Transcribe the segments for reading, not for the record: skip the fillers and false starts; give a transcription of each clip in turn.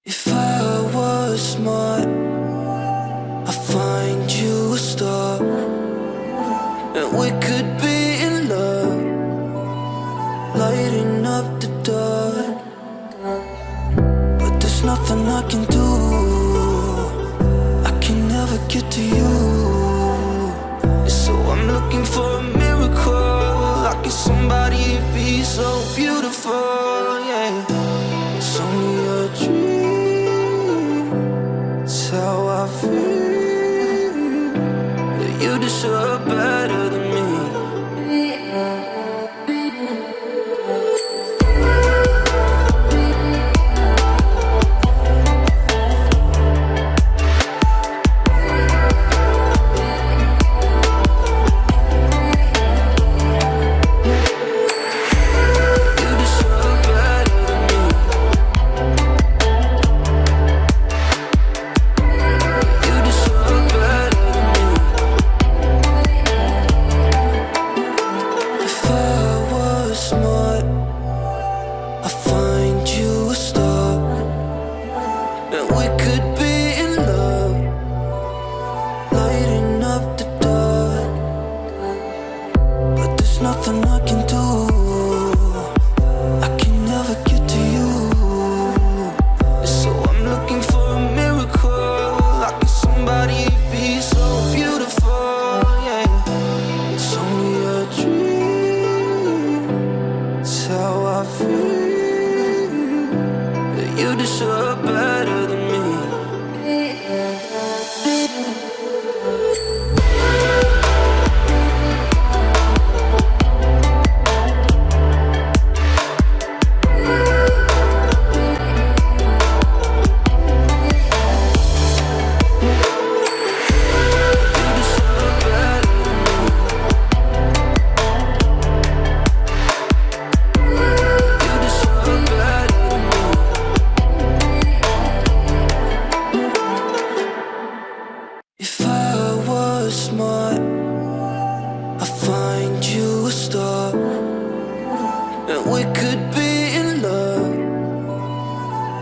If I was smart, I'd find you a star, and we could be in love, lighting up the dark. But there's nothing I can do, I can never get to you. So I'm looking for a miracle, like it's somebody be so beautiful, yeah. It's only a dream, it's how I feel, that you deserve better than me. Nothing I can do, I can never get to you. So I'm looking for a miracle, like it's somebody be so beautiful, yeah. It's only a dream, it's how I feel, that you deserve better than me. If I was smart, I'd find you a star, and we could be in love,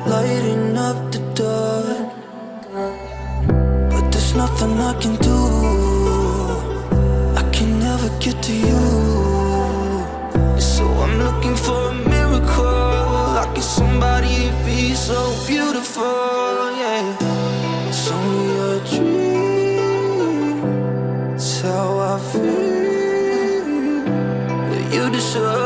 lighting up the dark. But there's nothing I can do, I can never get to you. So I'm looking for a miracle, like it's somebody be so beautiful, yeah. It's only a dream, it's how I feel, that you deserve